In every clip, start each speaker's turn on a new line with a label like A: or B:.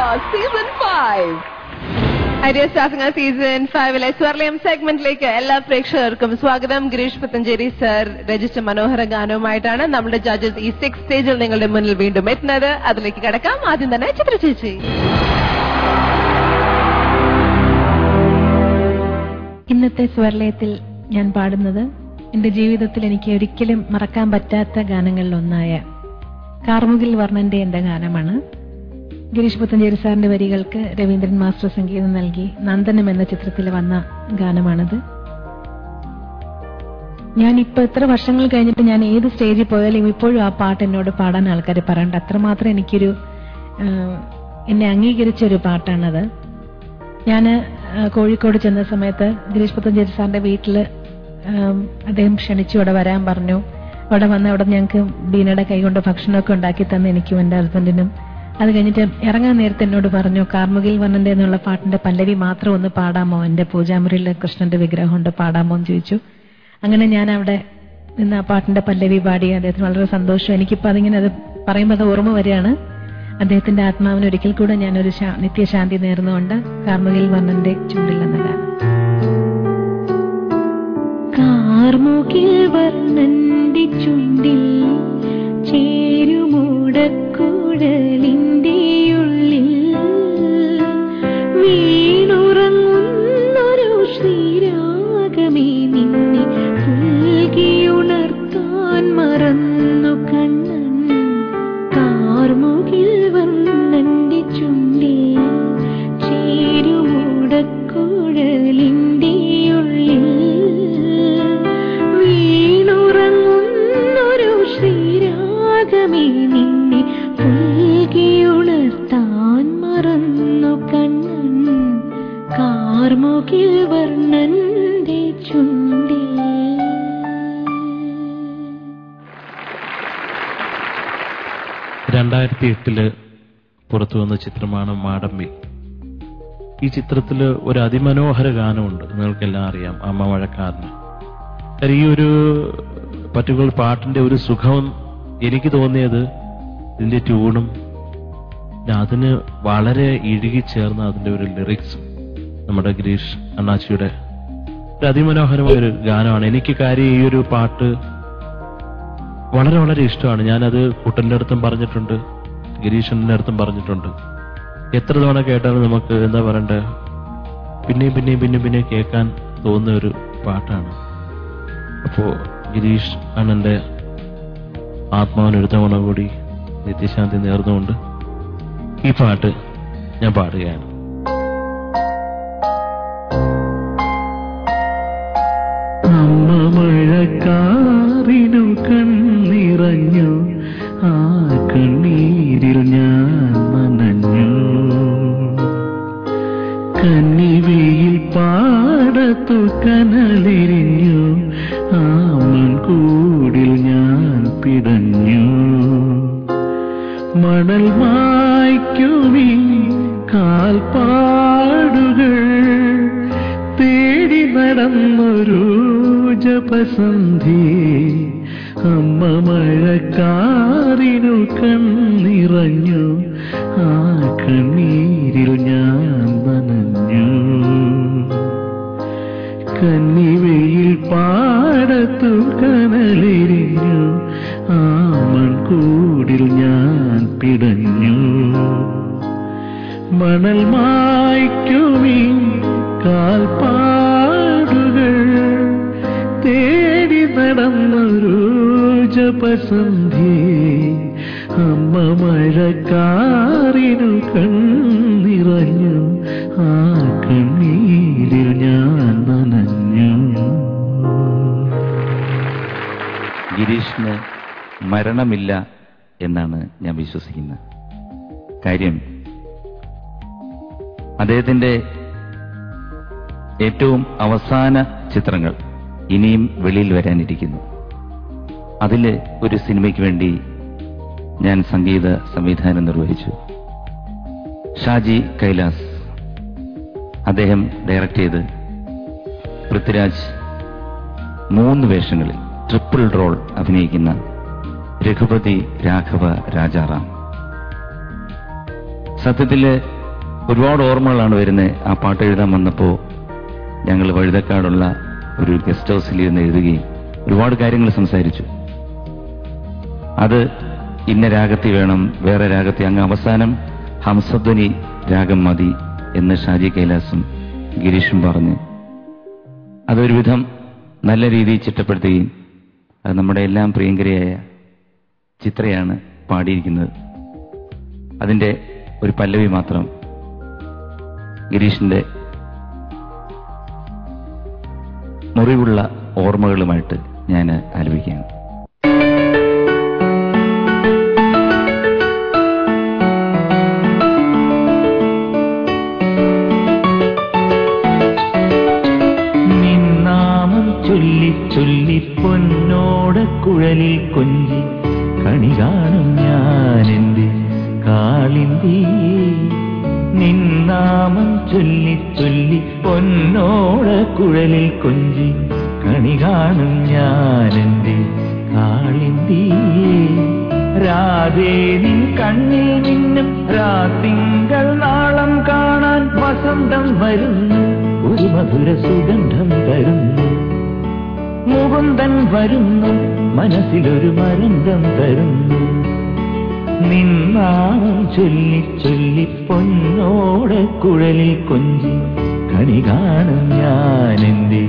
A: Season 5. Idea staffing season 5 സ്വർലയം സെഗ്മെന്റിലേക്ക് എല്ലാ പ്രേക്ഷകർക്കും സ്വാഗതം. ഗിരീഷ് പുത്തഞ്ചേരി സർ രചിച്ച മനോഹര ഗാനവുമായിട്ടാണ് നമ്മുടെ ജഡ്ജസ് ഈ 6th സ്റ്റേജിൽ നിങ്ങളുടെ മുന്നിൽ വീണ്ടും എത്തുന്നത്. അതിലേക്ക് കടക്കാം. ആദ്യം തന്നെ ചിത്ര ചേച്ചി.
B: ഇന്നത്തെ സ്വർലയത്തിൽ ഞാൻ പാടുന്നത് എന്റെ ജീവിതത്തിൽ എനിക്ക് ഒരിക്കലും മറക്കാൻ പറ്റാത്ത ഗാനങ്ങളിലൊന്നായ കാർമുകിൽ വർണ്ണന്റെ എന്റെ ഗാനമാണ്. ഗിരീഷ് പുത്തഞ്ചേരി സാറിന്റെ വരികൾക്ക് രവീന്ദ്രൻ മാസ്റ്റർ സംഗീതം നൽകി നന്ദനം എന്ന ചിത്രത്തിൽ വന്ന ഗാനമാണത്. ഞാനിപ്പോ എത്ര വർഷങ്ങൾ കഴിഞ്ഞിട്ട് ഞാൻ ഏത് സ്റ്റേജിൽ പോയാലും ഇപ്പോഴും ആ പാട്ട് എന്നോട് പാടാൻ ആൾക്കാർ പറയണ്ട. അത്രമാത്രം എന്നെ അംഗീകരിച്ച ഒരു പാട്ടാണത്. ഞാൻ കോഴിക്കോട് ചെന്ന സമയത്ത് ഗിരീഷ് പുത്തഞ്ചേരി സാറിന്റെ വീട്ടില് അദ്ദേഹം ക്ഷണിച്ചു, അവിടെ വരാൻ പറഞ്ഞു. അവിടെ വന്ന് അവിടെ ഞങ്ങൾക്ക് ബീനയുടെ കൈകൊണ്ട് ഭക്ഷണമൊക്കെ ഉണ്ടാക്കി തന്ന് എനിക്കും എന്റെ ഹസ്ബൻഡിനും. അത് കഴിഞ്ഞിട്ട് ഇറങ്ങാൻ നേരത്തെ എന്നോട് പറഞ്ഞു, കാർമുകിൽ വർണ്ണന്റെ എന്നുള്ള പാട്ടിന്റെ പല്ലവി മാത്രം ഒന്ന് പാടാമോ, എന്റെ പൂജാമുറിയിൽ കൃഷ്ണന്റെ വിഗ്രഹം കൊണ്ട് പാടാമോ എന്ന് ചോദിച്ചു. അങ്ങനെ ഞാൻ അവിടെ നിന്ന് ആ പാട്ടിന്റെ പല്ലവി പാടി. അദ്ദേഹത്തിന് വളരെ സന്തോഷം. എനിക്കിപ്പോ അതിങ്ങനെ അത് പറയുമ്പോൾ അത് ഓർമ്മ വരികയാണ്. അദ്ദേഹത്തിന്റെ ആത്മാവിന് ഒരിക്കൽ കൂടെ ഞാനൊരു നിത്യശാന്തി നേർന്നുകൊണ്ട് കാർമുകിൽ വർണ്ണന്റെ ചുണ്ടിൽ എന്ന ഗാനം. കാർമുകിൽ വർണ്ണന്റെ ചുണ്ടിൽ ചേരുമൂടക്കുഴലിന്റെ ഉള്ളിൽ വീണുറങ്ങുന്നൊരു ശ്രീരാഗമേ, നിന്നെ പുൽകിയുണർത്താൻ മറന്നു കണ്ണൻ. കാർമുകിൽ വർണ്ണന്റെ ചുണ്ടിൽ ചേരുമൂടക്കുഴലിന്റെ ഉള്ളിൽ വീണുറങ്ങുന്നൊരു ശ്രീരാഗമേ, നിന്നെ പുൽകിയുണർത്താൻ മറന്നു കണ്ണൻ. കാർമുകിൽ വർണ്ണന്റെ ചുണ്ടിൽ.
C: 2008 പുറത്തു വന്ന ചിത്രമാണ് മാടമ്പി. ഈ ചിത്രത്തില് ഒരു അതിമനോഹര ഗാനമുണ്ട്, നിങ്ങൾക്കെല്ലാം അറിയാം, അമ്മ മഴക്കാരന്. ഈ ഒരു പർട്ടിക്കുലർ പാട്ടിന്റെ ഒരു സുഖം എനിക്ക് തോന്നിയത് ഇതിന്റെ ട്യൂണും അതിന് വളരെ ഇഴുകിച്ചേർന്ന അതിന്റെ ഒരു ലിറിക്സും നമ്മുടെ ഗിരീഷ് അണ്ണാച്ചിയുടെ ഒരു അതിമനോഹരമായ ഒരു ഗാനമാണ്. എനിക്ക് കാര്യം ഈ ഒരു പാട്ട് വളരെ വളരെ ഇഷ്ടമാണ്. ഞാനത് കുട്ടന്റെ അടുത്തും പറഞ്ഞിട്ടുണ്ട്, ഗിരീഷന്റെ അടുത്തും പറഞ്ഞിട്ടുണ്ട്. എത്ര തവണ കേട്ടാലും നമുക്ക് എന്താ പറയണ്ടേ, പിന്നെയും കേൾക്കാൻ തോന്നുന്ന ഒരു പാട്ടാണ്. അപ്പോ ഗിരീഷ് അണ്ണന്റെ ആത്മാവിനൊരു തവണ കൂടി നിത്യശാന്തി നേർന്നുകൊണ്ട് ഈ പാട്ട് ഞാൻ പാടുകയാണ്.
D: അമ്മ മഴക്കാറിനു കണ്ണിറഞ്ഞു, ആ കണ്ണീരിൽ ഞാൻ നനഞ്ഞു. കന്നിവയിൽ പാടത്തു കനലെരിഞ്ഞു, ആ മൺകൂടിൽ ഞാൻ പിടഞ്ഞു. മണൽ മായ്ക്കുമീ കാൽപ്പാടുകൾ തേടി നടന്നൊരു ജപസന്ധി. അമ്മ മഴക്കാറിനു കണ്ണിറഞ്ഞു, ആ കണ്ണീരിൽ ഞാൻ നനഞ്ഞു. കന്നിവയിൽ പാടത്തു കനലെരിഞ്ഞു, ആ മൺകൂടിൽ ഞാൻ പിടഞ്ഞു. മണൽ മായ്ക്കുമീ കാൽപ്പാടുകൾ തേടി നടന്നൊരു ജപസന്ധി. അമ്മ മഴക്കാറിനു കണ്ണിറഞ്ഞു, ആ കണ്ണീരിൽ ഞാൻ നനഞ്ഞു.
E: ഗിരീഷിന് മരണമില്ല എന്നാണ് ഞാൻ വിശ്വസിക്കുന്നത്. കാര്യം അദ്ദേഹത്തിന്റെ ഏറ്റവും അവസാന ചിത്രങ്ങൾ ഇനിയും വെളിയിൽ വരാനിരിക്കുന്നു. അതിൽ ഒരു സിനിമയ്ക്ക് വേണ്ടി ഞാൻ സംഗീത സംവിധാനം നിർവഹിച്ചു. ഷാജി കൈലാസ് അദ്ദേഹം ഡയറക്റ്റ് ചെയ്ത് പൃഥ്വിരാജ് 3 വേഷങ്ങളിൽ ട്രിപ്പിൾ റോൾ അഭിനയിക്കുന്ന രഘുപതി രാഘവ രാജാറാം. സത്യത്തിൽ ഒരുപാട് ഓർമ്മകളാണ് വരുന്നത്. ആ പാട്ട് എഴുതാൻ വന്നപ്പോൾ ഞങ്ങൾ വഴുതക്കാടുള്ള ഒരു ഗസ്റ്റ് ഹൗസിൽ ഇരുന്ന് എഴുതുകയും ഒരുപാട് കാര്യങ്ങൾ സംസാരിച്ചു. അത് ഇന്ന രാഗത്തിൽ വേണം, വേറെ രാഗത്തിൽ, അങ്ങ് അവസാനം ഹംസധ്വനി രാഗം മതി എന്ന് ഷാജി കൈലാസും ഗിരീഷും പറഞ്ഞ് അതൊരുവിധം നല്ല രീതിയിൽ ചിട്ടപ്പെടുത്തുകയും അത് നമ്മുടെ എല്ലാം പ്രിയങ്കരിയായ ചിത്രയാണ് പാടിയിരിക്കുന്നത്. അതിൻ്റെ ഒരു പല്ലവി മാത്രം ഗിരീഷിന്റെ മുറിവുള്ള ഓർമ്മകളുമായിട്ട് ഞാൻ ആലോചിക്കുകയാണ്.
D: നിന്നാമം ചൊല്ലി ചൊല്ലി പൊന്നോട കുഴലിൽ കൊഞ്ചി കണി കാണും ഞാനെന്റെ കാളിന്തി. നിന്നാമം ചൊല്ലി ചൊല്ലി പൊന്നോട കുഴലിൽ കൊഞ്ചി കണി കാണും ഞാനെന്റെ കാളിന്തി. രാധേ നിൻ കണ്ണിൽ നിന്നും രാത്തിങ്കൾ നാളം കാണാൻ വസന്തം വരുന്നു, ഒരു മധുര സുഗന്ധം തരുന്നു. മുകുന്ദൻ വരുന്നു, മനസ്സിലൊരു മരന്തം തരുന്നു. നിന്നാമം ചൊല്ലി ചൊല്ലി പൊന്നോട കുഴലിൽ കൊഞ്ചി കണി കാണും ഞാനെന്റെ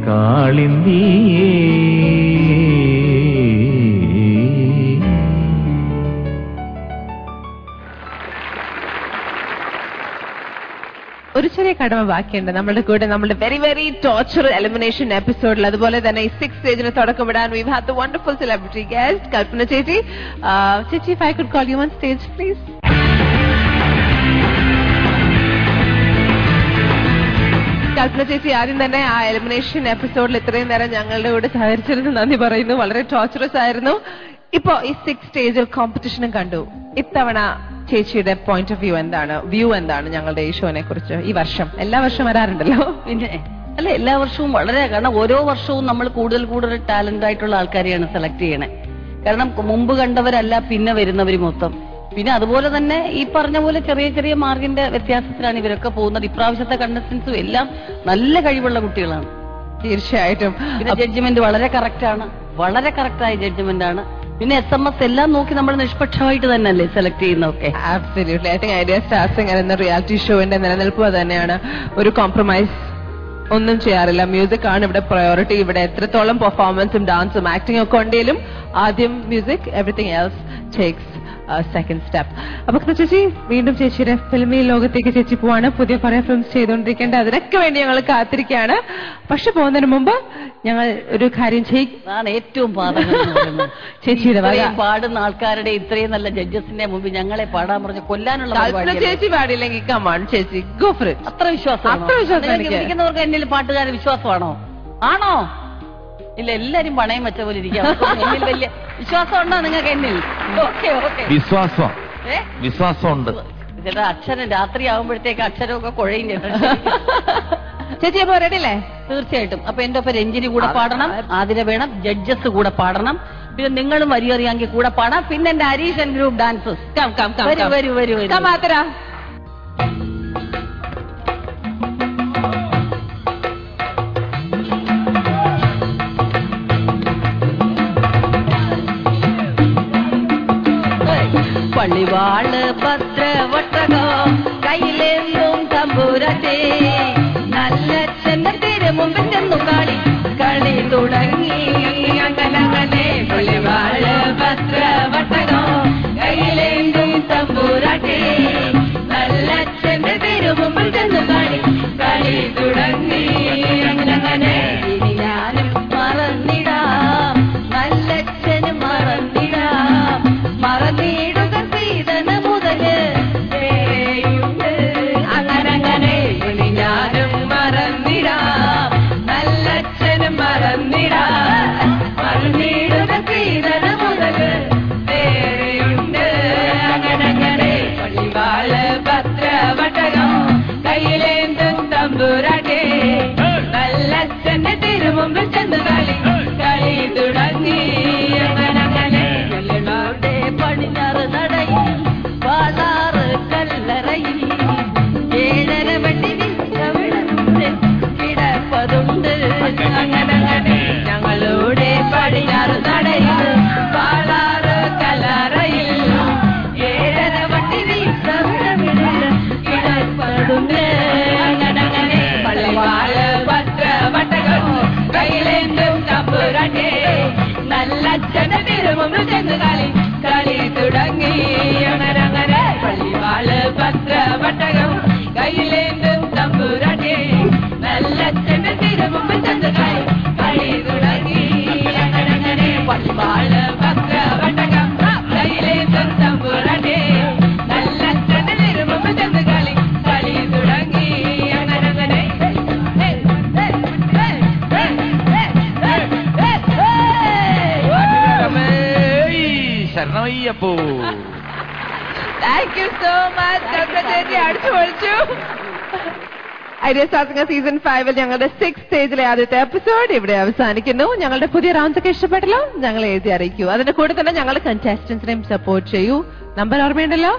D: കാളിന്തിയേ.
A: ഒരു ചെറിയ കടമ ബാക്കിയുണ്ട് നമ്മുടെ കൂടെ, നമ്മുടെ വെരി വെരി ടോർച്ചർ എലിമിനേഷൻ എപ്പിസോഡിൽ. അതുപോലെ തന്നെ ഈ 6th സ്റ്റേജിന് തുടക്കമിടാൻ we've had the wonderful celebrity guest കൽപ്പന ചേച്ചി. ചേച്ചി, if I could call you on stage please. കൽപ്പന ചേച്ചി, ആദ്യം തന്നെ ആ എലിമിനേഷൻ എപ്പിസോഡിൽ ഇത്രയും നേരം ഞങ്ങളുടെ കൂടെ സഹകരിച്ചിരുന്നു നന്ദി പറയുന്നു. വളരെ ടോർച്ചറസ് ആയിരുന്നു. ഇപ്പോ ഈ 6th സ്റ്റേജ് കോമ്പറ്റീഷനും കണ്ടു. ഇത്തവണ ചേച്ചിയുടെ പോയിന്റ് ഓഫ് വ്യൂ എന്താണ് ഞങ്ങളുടെ ഈ ഷോനെ കുറിച്ച്? ഈ വർഷം എല്ലാ വർഷവും വരാറുണ്ടല്ലോ.
F: പിന്നെ അല്ല, എല്ലാ വർഷവും വളരെ, കാരണം ഓരോ വർഷവും നമ്മൾ കൂടുതൽ കൂടുതൽ ടാലന്റ് ആയിട്ടുള്ള ആൾക്കാരെയാണ് സെലക്ട് ചെയ്യണേ. കാരണം മുമ്പ് കണ്ടവരല്ല പിന്നെ വരുന്നവർ മൊത്തം. പിന്നെ അതുപോലെ തന്നെ ഈ പറഞ്ഞ പോലെ ചെറിയ ചെറിയ മാർഗിന്റെ വ്യത്യാസത്തിലാണ് ഇവരൊക്കെ പോകുന്നത്. ഇപ്രാവശ്യത്തെ കണ്ടസ്റ്റൻസും എല്ലാം നല്ല കഴിവുള്ള കുട്ടികളാണ്.
A: തീർച്ചയായിട്ടും.
F: പിന്നെ ജഡ്ജ്മെന്റ് വളരെ കറക്റ്റാണ്, വളരെ കറക്റ്റായ ജഡ്ജ്മെന്റ് ആണ്. പിന്നെ SMS എല്ലാം നോക്കി നമ്മൾ നിഷ്പക്ഷമായിട്ട് തന്നെയല്ലേ സെലക്ട് ചെയ്യുന്നതൊക്കെ.
A: Absolutely. I think idea star singer എന്ന റിയാലിറ്റി ഷോന്റെ നിലനിൽപ്പ് തന്നെയാണ്. ഒരു കോംപ്രമൈസ് ഒന്നും ചെയ്യാറില്ല. മ്യൂസിക് ആണ് ഇവിടെ പ്രയോറിറ്റി. ഇവിടെ എത്രത്തോളം പെർഫോമൻസും ഡാൻസും ആക്ടിംഗ് ഒക്കെ ഉണ്ടെങ്കിലും ആദ്യം music, everything else takes second step. അപ്പൊ ചേച്ചി, വീണ്ടും ചേച്ചിയുടെ ഫിലിമി ലോകത്തേക്ക് ചേച്ചി പോവാണ്. പുതിയ കുറെ ഫിലിംസ് ചെയ്തുകൊണ്ടിരിക്കേണ്ട, അതിനൊക്കെ വേണ്ടി ഞങ്ങൾ കാത്തിരിക്കുകയാണ്. പക്ഷെ പോകുന്നതിന് മുമ്പ് ഞങ്ങൾ ഒരു കാര്യം
F: അതാണ് ഏറ്റവും
A: ചേച്ചിയുടെ
F: പാടുന്ന ആൾക്കാരുടെ ഇത്രയും നല്ല ജഡ്ജസിന്റെ മുമ്പ് ഞങ്ങളെ പാടാൻ പറഞ്ഞ് കൊല്ലാനുള്ള
A: ചേച്ചി പാടില്ലെങ്കിൽ കമാണ് ചേച്ചി, ഗോ ഫോർ ഇറ്റ്.
F: അത്ര വിശ്വാസം എന്നിൽ പാട്ടുകാരെ വിശ്വാസമാണോ? ആണോ? ഇല്ല, എല്ലാരും പണയം വെച്ച പോലെ ഇരിക്കാം. എന്നിൽ വലിയ വിശ്വാസം ഉണ്ടോ നിങ്ങൾക്ക്? എന്നിൽ
E: വിശ്വാസമുണ്ട്
F: ചേട്ടാ. അക്ഷരം രാത്രി ആകുമ്പോഴത്തേക്ക് അക്ഷരമൊക്കെ കുഴയും ചേട്ടാ.
A: ചേച്ചി അപ്പൊ റെഡിയല്ലേ?
F: തീർച്ചയായിട്ടും. അപ്പൊ എന്റെ ഒപ്പം രഞ്ജിനി കൂടെ പാടണം, ആതിര വേണം, ജഡ്ജസ് കൂടെ പാടണം, പിന്നെ നിങ്ങളും വരിയറിയാമെങ്കിൽ കൂടെ പാടാം. പിന്നെ എന്റെ ഹരീഷൻ ഗ്രൂപ്പ് ഡാൻസസ്. വരൂ. പള്ളിവാള് ഭദ്രവട്ടകോ കയ്യിലെന്തും തമ്പുരട്ടെ, നല്ല ചെന്നത്തിന് മുമ്പിൽ ചെന്നു കളി തുടങ്ങി. അങ്ങനെ പള്ളിവാള് ഭദ്രവട്ടകോ കയ്യിലെന്തും തമ്പുരട്ടെ, നല്ല ചെന്നത്തിന് മുമ്പിൽ ചെന്നു കളി തുടങ്ങി. അങ്ങനെ ഇനി ഞാനും മറന്നിടാം, നല്ലച്ഛനും മറന്നിടാം, മറന്നിടുക സീതന മുതല് വേറെയുണ്ട്. അങ്ങനെ ഇനി
A: കയ്യിലേന്തും തമ്പുരാട്ടി നല്ല തിരുമുമ്പ് ചന്ദ്രകായി കളി തുടങ്ങി അങ്ങനെ പൽവാള് ഭക്തവട്ടകം കയ്യിലേന്തും തമ്പുരാട്ടി നല്ല തിരുമുമ്പ് ചന്ദ്രകാളി കളി തുടങ്ങി അങ്ങനെ
E: ശരണമയ്യപ്പോ.
A: താങ്ക് യു സോ മച്ച് ചേച്ചി അടിച്ചു പൊളിച്ചു. ഐഡിയ സ്റ്റാർസിംഗ് സീസൺ 5 ഞങ്ങളുടെ 6th സ്റ്റേജിലെ ആദ്യത്തെ എപ്പിസോഡ് ഇവിടെ അവസാനിക്കുന്നു. ഞങ്ങളുടെ പുതിയ റൗണ്ട്സ് ഒക്കെ ഇഷ്ടപ്പെട്ടല്ലോ, ഞങ്ങൾ എഴുതി അറിയിക്കൂ. അതിന്റെ കൂടെ തന്നെ ഞങ്ങളുടെ കണ്ടസ്റ്റൻസിനെയും സപ്പോർട്ട് ചെയ്യൂ. നമ്പർ ഓർമ്മയുണ്ടല്ലോ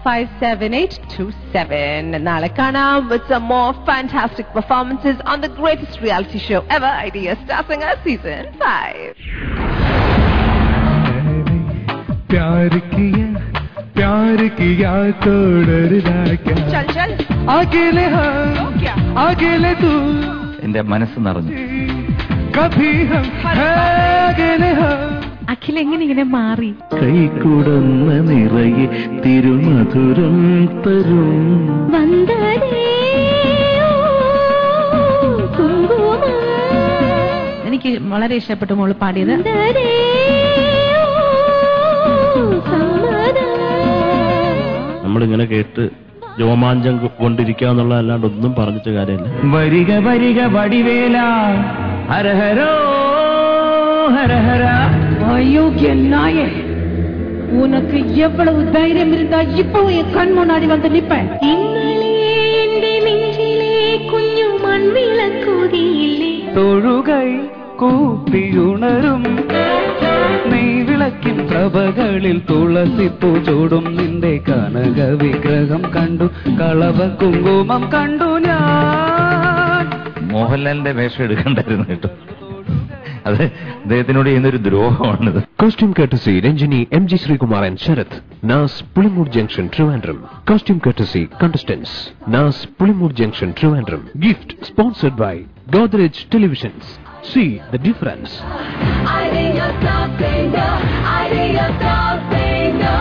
A: 57827. നാളെ കാണാം with some more fantastic performances on the greatest reality show ever, Idea Star Singer Season 5.
G: प्यार किया तो डरना क्या
A: चल चल
G: अकेले अकेले तू
E: എന്റെ മനസ്സ് നിറഞ്ഞു.
G: कभी हम अकेले
B: അഖിൽ എങ്ങനെ ഇങ്ങനെ മാറി?
D: കൈക്കുടന്ന നിറയെ തിരുമധുരം തരും
B: എനിക്ക് വളരെ ഇഷ്ടപ്പെട്ടു മോള് പാടിയത്.
C: നമ്മളിങ്ങനെ കേട്ട് രോമാഞ്ചം കൊണ്ടിരിക്കുക എന്നുള്ളതല്ലാണ്ട് ഒന്നും പറഞ്ഞിട്ട് കാര്യമില്ല.
D: വരിക വരിക വടിവേല ഹരഹരോ ഹരഹര.
B: அயோக்கிய நாயே, உனக்கு எவ்வளவு தைரியம் இருந்தா இப்போ என் கண் முன்னாடி வந்து நிப்ப?
D: തൊഴുകൈ കൂപ്പിയുണരും നെയ്വിളക്കിൻ പ്രഭകളിൽ തുളസിപ്പൂ ചൂടും നിന്റെ കനക വിഗ്രഹം കണ്ടു, കളവ കുങ്കുമം കണ്ടു ഞാൻ. മോഹൻലാലിന്റെ വേഷം എടുക്കണ്ടായിരുന്നു കേട്ടോ, അത് അദ്ദേഹത്തിനോട് ചെയ്യുന്നൊരു ദ്രോഹമാണിത്.
H: Costume courtesy Ranjini, MG Srikumar and Sharath. NAS Pulimur Junction, Trivandrum. Costume courtesy contestants NAS Pulimur Junction, Trivandrum. Gift sponsored by Godrej Televisions. See the difference.
A: Idea Star Singer, Idea Star Singer.